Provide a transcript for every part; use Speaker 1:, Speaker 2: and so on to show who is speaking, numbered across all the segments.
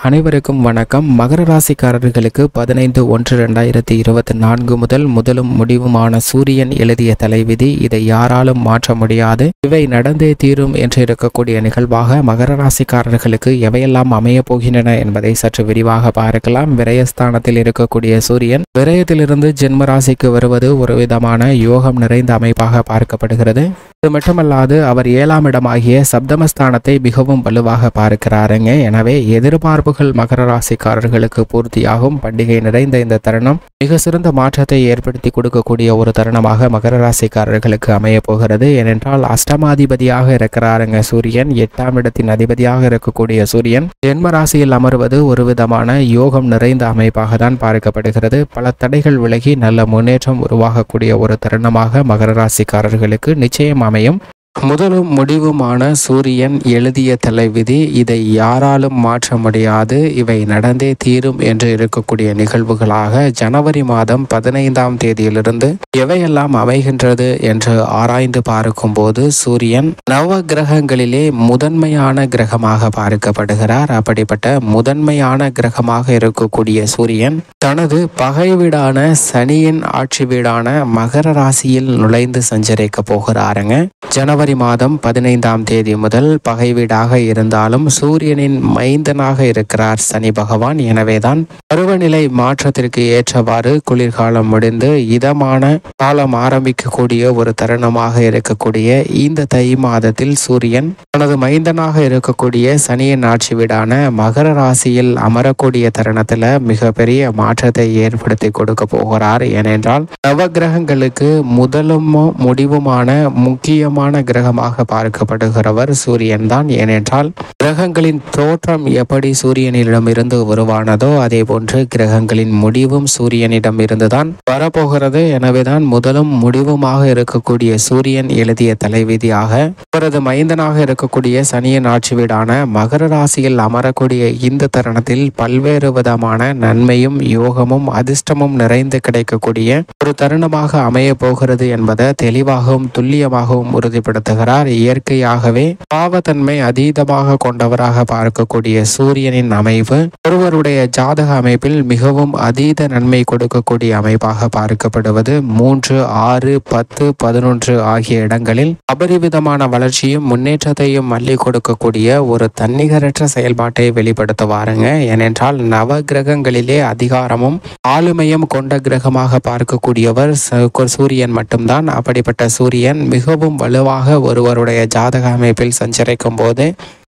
Speaker 1: அனைவருக்கும் வணக்கம். மகர ராசிக்காரர்களுக்கு 15/1/2024 முதல் முதலும் முடிவுமான சூரியன் எழுதிய தலைவிதி. இதை யாராலும் மாற்ற முடியாது. இவை நடந்தே தீரும் என்று இருக்கக்கூடிய நிகழ்வாக மகர ராசிக்காரர்களுக்கு எவையெல்லாம் அமைய போகின்றன என்பதை சற்று விரிவாக பார்க்கலாம். விரயஸ்தானத்தில் இருக்கக்கூடிய சூரியன் விரயத்திலிருந்து ஜென்ம ராசிக்கு வருவது ஒரு விதமான யோகம் நிறைந்த அமைப்பாக பார்க்கப்படுகிறது. இது மட்டுமல்லாது அவர் 7ஆம் இடமாகிய சப்தமஸ்தானத்தை மிகவும் வலுவாக பார்க்கிறாருங்க. எனவே எதிர்பார்ப்புகள் மகர ராசிக்காரர்களுக்கு பூர்த்தியாகும். பண்டிகை நிறைந்த இந்த தருணம் மிக சிறந்த மாற்றத்தை ஏற்படுத்தி கொடுக்கக்கூடிய ஒரு தருணமாக மகர ராசிக்காரர்களுக்கு அமைய போகிறது. ஏனென்றால் அஷ்டமாதிபதியாக இருக்கிறாருங்க சூரியன். 8ஆம் இடத்தின் அதிபதியாக இருக்கக்கூடிய சூரியன் ஜென்ம ராசியில் அமர்வது ஒரு விதமான யோகம் நிறைந்த அமைப்பாக தான் பார்க்கப்படுகிறது. பல தடைகள் விலகி நல்ல முன்னேற்றம் உருவாகக்கூடிய ஒரு தருணமாக மகர ராசிக்காரர்களுக்கு நிச்சயம் அமையும். முதலும் முடிவுமான சூரியன் எழுதிய தலைவிதி. இதை யாராலும் மாற்ற முடியாது. இவை நடந்தே தீரும் என்று இருக்கக்கூடிய நிகழ்வுகளாக ஜனவரி மாதம் 15ஆம் தேதியிலிருந்து எவையெல்லாம் அமைகின்றது என்று ஆராய்ந்து பார்க்கும் போது சூரியன் நவ கிரகங்களிலே முதன்மையான கிரகமாக பார்க்கப்படுகிறார். அப்படிப்பட்ட முதன்மையான கிரகமாக இருக்கக்கூடிய சூரியன் தனது பகை வீடான சனியின் ஆட்சி வீடான மகர ராசியில் நுழைந்து சஞ்சரிக்க போகிறாருங்க. ஜனவரி மாதம் 15ஆம் தேதி முதல் பகை வீடாக இருந்தாலும் சூரியனின் மைந்தனாக இருக்கிறார் சனி பகவான். எனவேதான் பருவநிலை மாற்றத்திற்கு ஏற்றவாறு குளிர்காலம் முடிந்து இதமான காலம் ஆரம்பிக்கக்கூடிய ஒரு தருணமாக இருக்கக்கூடிய இந்த தை மாதத்தில் சூரியன் தனது மைந்தனாக இருக்கக்கூடிய சனியின் ஆட்சி வீடான மகர ராசியில் அமரக்கூடிய தருணத்துல மிகப்பெரிய மாற்றத்தை ஏற்படுத்தி கொடுக்க போகிறார். ஏனென்றால் நவகிரகங்களுக்கு முதலும் முடிவுமான முக்கியமான கிரகமாக பார்க்கப்படுகிறவர் சூரியன் தான். ஏனென்றால் கிரகங்களின் தோற்றம் எப்படி சூரியனிடம் இருந்து உருவானதோ அதே போன்று கிரகங்களின் முடிவும் சூரியனிடம் இருந்துதான் வரப்போகிறது. எனவேதான் முதலும் முடிவுமாக இருக்கக்கூடிய சூரியன் எழுதிய தலைவிதியாக அவரது மைந்தனாக இருக்கக்கூடிய சனியின் ஆட்சி வீடான மகர ராசியில் அமரக்கூடிய இந்த தருணத்தில் பல்வேறு விதமான நன்மையும் யோகமும் அதிர்ஷ்டமும் நிறைந்து கிடைக்கக்கூடிய ஒரு தருணமாக அமைய போகிறது என்பதை தெளிவாகவும் துல்லியமாகவும் உறுதிப்படுத்துகிறார். இயற்கையாகவே பாவத்தன்மை அதீதமாக கொண்டவராக பார்க்கக்கூடிய சூரியனின் அமைப்பு ஒருவருடைய ஜாதக அமைப்பில் மிகவும் அதீத நன்மை கொடுக்கக்கூடிய அமைப்பாக பார்க்கப்படுவது 3, 6, 10, 11 ஆகிய இடங்களில் அபரிவிதமான வளர்ச்சியும் முன்னேற்றத்தையும் அள்ளி கொடுக்கக்கூடிய ஒரு தன்னிகரற்ற செயல்பாட்டை வெளிப்படுத்துவாருங்க. ஏனென்றால் நவ கிரகங்களிலே அதிகாரமும் ஆளுமையும் கொண்ட கிரகமாக பார்க்கக்கூடியவர் சூரியன் மட்டும்தான். அப்படிப்பட்ட சூரியன் மிகவும் வலுவாக ஒருவருடைய ஜாதக அமைப்பில் சஞ்சரிக்கும் போது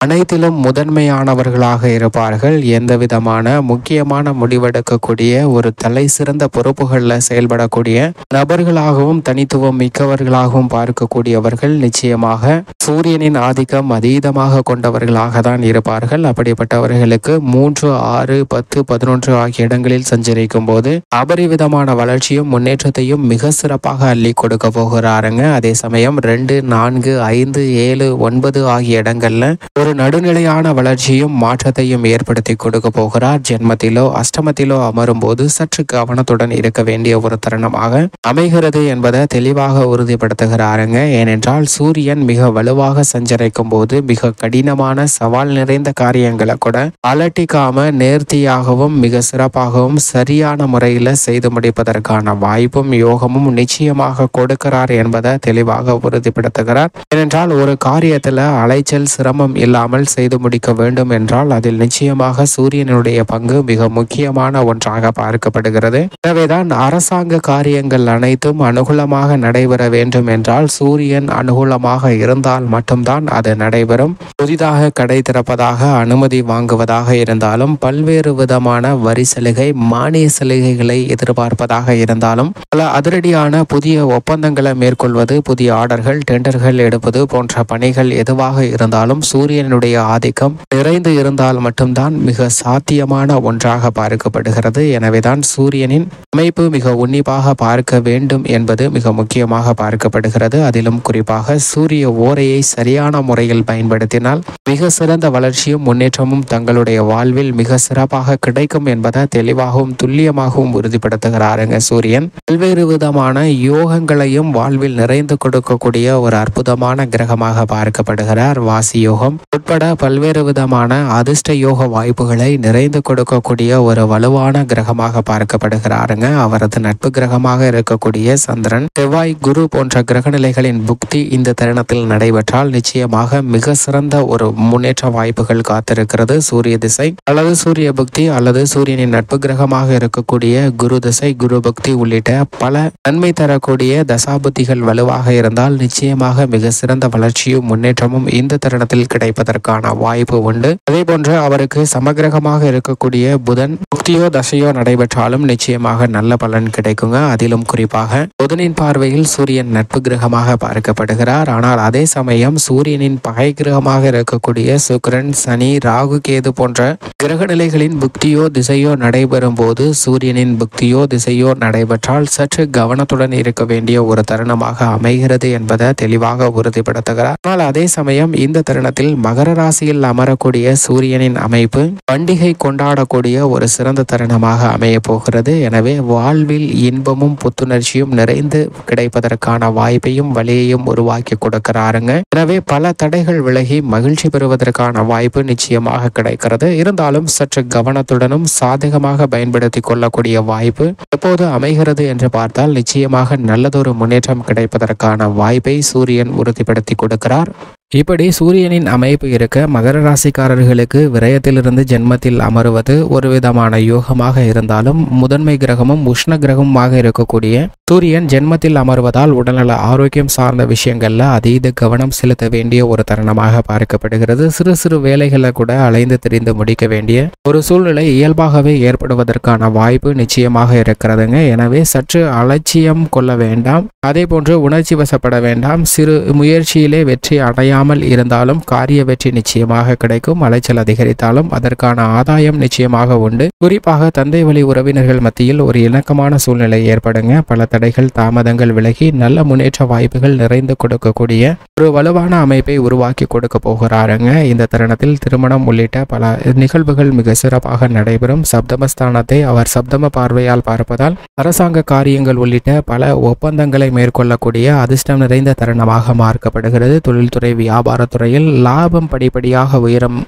Speaker 1: அனைத்திலும் முதன்மையானவர்களாக இருப்பார்கள். எந்த விதமான முக்கியமான முடிவெடுக்கக்கூடிய ஒரு தலை சிறந்த பொறுப்புகளில் செயல்படக்கூடிய நபர்களாகவும் தனித்துவம் மிக்கவர்களாகவும் பார்க்கக்கூடியவர்கள் நிச்சயமாக சூரியனின் ஆதிக்கம் அதீதமாக கொண்டவர்களாக தான் இருப்பார்கள். அப்படிப்பட்டவர்களுக்கு 3, 6, 10, 11 ஆகிய இடங்களில் சஞ்சரிக்கும் போது அபரிவிதமான வளர்ச்சியும் முன்னேற்றத்தையும் மிக சிறப்பாக அள்ளி கொடுக்க போகிறாருங்க. அதே சமயம் 2, 4, 5, 7, 9 ஆகிய இடங்கள்ல ஒரு நடுநிலையான வளர்ச்சியும் மாற்றத்தையும் ஏற்படுத்தி கொடுக்க போகிறார். ஜென்மத்திலோ அஷ்டமத்திலோ அமரும் போது சற்று கவனத்துடன் இருக்க வேண்டிய ஒரு தருணமாக அமைகிறது என்பதை தெளிவாக உறுதிப்படுத்துகிறாருங்க. ஏனென்றால் சூரியன் மிக வலுவாக சஞ்சரிக்கும் போது மிக கடினமான சவால் நிறைந்த காரியங்களை கூட அலட்டிக்காம நேர்த்தியாகவும் மிக சிறப்பாகவும் சரியான முறையில் செய்து முடிப்பதற்கான வாய்ப்பும் யோகமும் நிச்சயமாக கொடுக்கிறார் என்பதை தெளிவாக உறுதிப்படுத்துகிறார். ஏனென்றால் ஒரு காரியத்துல அலைச்சல் சிரமம் இல்லாமல் செய்து முடிக்க வேண்டும் என்றால் அதில் நிச்சயமாக சூரியனுடைய பங்கு மிக முக்கியமான ஒன்றாக பார்க்கப்படுகிறது. எனவேதான் அரசாங்க காரியங்கள் அனைத்தும் அனுகூலமாக நடைபெற வேண்டும் என்றால் சூரியன் அனுகூலமாக இருந்தால் மட்டும்தான் அது நடைபெறும். புதிதாக கடை திறப்பதாக அனுமதி வாங்குவதாக இருந்தாலும் பல்வேறு விதமான வரி சலுகை மானிய சலுகைகளை எதிர்பார்ப்பதாக இருந்தாலும் பல அதிரடியான புதிய ஒப்பந்தங்களை மேற்கொள்வது புதிய ஆர்டர்கள் டெண்டர்கள் எடுப்பது போன்ற பணிகள் எதுவாக இருந்தாலும் சூரியனுடைய ஆதிக்கம் நிறைந்து இருந்தால் மட்டும்தான் மிக சாத்தியமான ஒன்றாக பார்க்கப்படுகிறது. எனவேதான் சூரியனின் அமைப்பு மிக உன்னிப்பாக பார்க்க வேண்டும் என்பது மிக முக்கியமாக பார்க்கப்படுகிறது. அதிலும் குறிப்பாக சூரிய ஓரையை சரியான முறையில் பயன்படுத்தினால் மிக சிறந்த வளர்ச்சியும் முன்னேற்றமும் தங்களுடைய வாழ்வில் மிக சிறப்பாக கிடைக்கும் என்பதை தெளிவாகவும் துல்லியமாகவும் உறுதிப்படுத்துகிறாருங்க சூரியன். பல்வேறு விதமான யோகங்களையும் வாழ்வில் நிறைந்து கொடுக்கக்கூடிய ஒரு அற்புதமான கிரகமாக பார்க்கப்படுகிறார். வாசி யோகம் உட்பட பல்வேறு விதமான அதிர்ஷ்ட யோக வாய்ப்புகளை நிறைந்து கொடுக்கக்கூடிய ஒரு வலுவான கிரகமாக பார்க்கப்படுகிறாருங்க. அவரது நட்பு கிரகமாக இருக்கக்கூடிய சந்திரன், செவ்வாய், குரு போன்ற கிரகநிலைகளின் புக்தி இந்த தருணத்தில் நடைபெற்றால் நிச்சயமாக மிக சிறந்த ஒரு முன்னேற்ற வாய்ப்புகள் காத்திருக்கிறது. சூரிய திசை அல்லது சூரிய புக்தி அல்லது சூரியனின் நட்பு கிரகமாக இருக்கக்கூடிய குரு திசை, குரு புக்தி உள்ளிட்ட பல நன்மை தரக்கூடிய தசாபுத்திகள் வலுவாக இருந்தால் நிச்சயமாக மிக சிறந்த வளர்ச்சியும் முன்னேற்றமும் இந்த தருணத்தில் கிடைப்பதற்கான வாய்ப்பு உண்டு. அதே போன்று அவருக்கு சமகிரகமாக இருக்கக்கூடிய புதன் புக்தியோ தசையோ நடைபெற்றாலும் நிச்சயமாக நல்ல பலன் கிடைக்குங்க. அதிலும் குறிப்பாக புதனின் பார்வையில் சூரியன் நட்பு கிரகமாக பார்க்கப்படுகிறார். ஆனால் அதே சமயம் சூரியனின் பகை கிரகமாக இருக்கக்கூடிய சுக்கிரன், சனி, ராகு, கேது போன்ற கிரக நிலைகளின் புக்தியோ திசையோ நடைபெறும் போது சூரியனின் புக்தியோ திசையோ நடைபெற்றால் சற்று கவனத்துடன் இருக்க வேண்டிய ஒரு தருணமாக அமைகிறது என்பதை தெளிவாக உறுதிப்படுத்துகிறார். ஆனால் அதே சமயம் இந்த தருணத்தில் மகர ராசியில் அமரக்கூடிய சூரியனின் அமைப்பு பண்டிகை கொண்டாடக்கூடிய ஒரு சிறந்த தருணமாக அமைய போகிறது. எனவே வாழ்வில் இன்பமும் புத்துணர்ச்சியும் நிறைந்து கிடைப்பதற்கான வாய்ப்பையும் வழியையும் உருவாக்கி கொடுக்கிறாருங்க. எனவே பல தடைகள் விலகி மகிழ்ச்சி பெறுவதற்கான வாய்ப்பு நிச்சயமாக கிடைக்கிறது. இருந்தாலும் சற்று கவனத்துடனும் சாதகமாக பயன்படுத்தி கொள்ளக்கூடிய வாய்ப்பு எப்போது அமைகிறது என்று பார்த்தால் நிச்சயமாக நல்லதொரு முன்னேற்றம் கிடைப்பதற்கான வாய்ப்பை சூரியன் உறுதிப்படுத்தி கொடுக்கிறார். இப்படி சூரியனின் அமைப்பு இருக்க மகர ராசிக்காரர்களுக்கு விரயத்திலிருந்து ஜென்மத்தில் அமருவது ஒரு விதமான யோகமாக இருந்தாலும் முதன்மை கிரகமும் உஷ்ண கிரகமாக இருக்கக்கூடிய சூரியன் ஜென்மத்தில் அமர்வதால் உடல்நல ஆரோக்கியம் சார்ந்த விஷயங்கள்ல அதீத கவனம் செலுத்த வேண்டிய ஒரு தருணமாக பார்க்கப்படுகிறது. சிறு சிறு வேலைகளை கூட அலைந்து திரிந்து முடிக்க வேண்டிய ஒரு சூழ்நிலை இயல்பாகவே ஏற்படுவதற்கான வாய்ப்பு நிச்சயமாக இருக்கிறதுங்க. எனவே சற்று அலட்சியம் கொள்ள வேண்டாம். அதே போன்று உணர்ச்சி வசப்பட வேண்டாம். சிறு முயற்சியிலே வெற்றி அடையாமல் இருந்தாலும் காரிய வெற்றி நிச்சயமாக கிடைக்கும். அலைச்சல் அதிகரித்தாலும் அதற்கான ஆதாயம் நிச்சயமாக உண்டு. குறிப்பாக தந்தை வழி உறவினர்கள் மத்தியில் ஒரு இணக்கமான சூழ்நிலை ஏற்படுங்க. பல தடைகள் தாமதங்கள் விலகி நல்ல முன்னேற்ற வாய்ப்புகள் நிறைந்து கொடுக்கக்கூடிய ஒரு வலுவான அமைப்பை உருவாக்கி கொடுக்க போகிறாருங்க. இந்த தருணத்தில் திருமணம் உள்ளிட்ட பல நிகழ்வுகள் மிக சிறப்பாக நடைபெறும். சப்தமஸ்தானத்தை அவர் சப்தம பார்வையால் பார்ப்பதால் அரசாங்க காரியங்கள் உள்ளிட்ட பல ஒப்பந்தங்களை மேற்கொள்ளக்கூடிய அதிர்ஷ்டம் நிறைந்த தருணமாக மார்க்கப்படுகிறது. தொழில்துறை வியாபாரத்துறையில் லாபம் படிப்படியாக உயரும்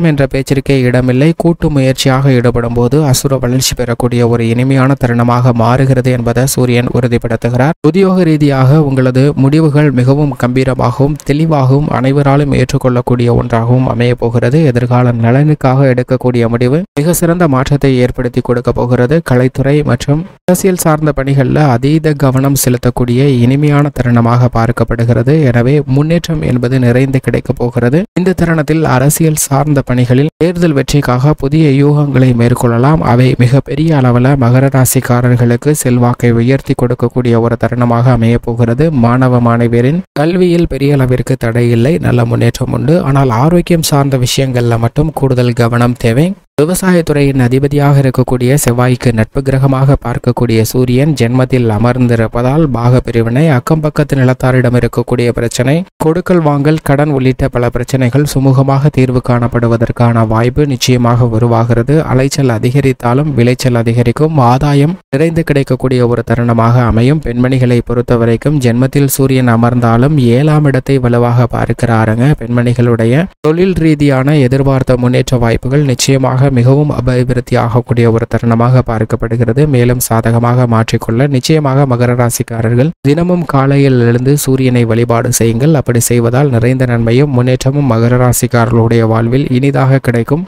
Speaker 1: என்ற பேச்சிற்கே இடமில்லை. கூட்டு முயற்சியாக ஈடுபடும் போது அசுர வளர்ச்சி பெறக்கூடிய ஒரு இனிமையான தருணமாக மாறுகிறது என்பதை சூரியன் உறுதிப்படுத்துகிறார். உத்தியோக ரீதியாக உங்களது முடிவுகள் மிகவும் கம்பீரமாகவும் தெளிவாகவும் அனைவராலும் ஏற்றுக்கொள்ளக்கூடிய ஒன்றாகவும் அமைய போகிறது. எதிர்கால நலனுக்காக எடுக்கக்கூடிய முடிவு மிக சிறந்த மாற்றத்தை ஏற்படுத்தி கொடுக்க போகிறது. கலைத்துறை மற்றும் அரசியல் சார்ந்த பணிகளில் அதீத கவனம் செலுத்தக்கூடிய இனிமையான தருணமாக பார்க்கப்படுகிறது. எனவே முன்னேற்றம் என்பது நிறைந்து கிடைக்க போகிறது. இந்த தருணத்தில் அரசியல் சார்ந்த பணிகளில் தேர்தல் வெற்றிக்காக புதிய யூகங்களை மேற்கொள்ளலாம். அவை மிக பெரிய அளவில் மகர ராசிக்காரர்களுக்கு செல்வாக்கை உயர்த்தி கொடுக்கக்கூடிய ஒரு தருணமாக அமைய போகிறது. மாணவ மாணவியரின் கல்வியில் பெரிய அளவிற்கு தடை இல்லை, நல்ல முன்னேற்றம் உண்டு. ஆனால் ஆரோக்கியம் சார்ந்த விஷயங்கள்ல மட்டும் கூடுதல் கவனம் தேவை. விவசாயத்துறையின் அதிபதியாக இருக்கக்கூடிய செவ்வாய்க்கு நட்பு கிரகமாக பார்க்கக்கூடிய சூரியன் ஜென்மத்தில் அமர்ந்திருப்பதால் பாக பிரிவினை, அக்கம் பக்கத்து நிலத்தாரிடம் இருக்கக்கூடிய பிரச்சனை, கொடுக்கல் வாங்கல், கடன் உள்ளிட்ட பல பிரச்சனைகள் சுமூகமாக தீர்வு காணப்படுவதற்கான வாய்ப்பு நிச்சயமாக உருவாகிறது. அலைச்சல் அதிகரித்தாலும் விளைச்சல் அதிகரிக்கும். ஆதாயம் நிறைந்து கிடைக்கக்கூடிய ஒரு தருணமாக அமையும். பெண்மணிகளை பொறுத்த வரைக்கும் ஜென்மத்தில் சூரியன் அமர்ந்தாலும் 7ஆம் இடத்தை வலுவாக பார்க்கிறாருங்க. பெண்மணிகளுடைய தொழில் ரீதியான எதிர்பார்த்த முன்னேற்ற வாய்ப்புகள் நிச்சயமாக மிகவும் அபிவிருத்தி ஆகக்கூடிய ஒரு தருணமாக பார்க்கப்படுகிறது. மேலும் சாதகமாக மாற்றிக்கொள்ள நிச்சயமாக மகர ராசிக்காரர்கள் தினமும் காலையில் எழுந்து சூரியனை வழிபாடு செய்யுங்கள். அப்படி செய்வதால் நிறைந்த நன்மையும் முன்னேற்றமும் மகர ராசிக்காரர்களுடைய வாழ்வில் இனிதாக கிடைக்கும்.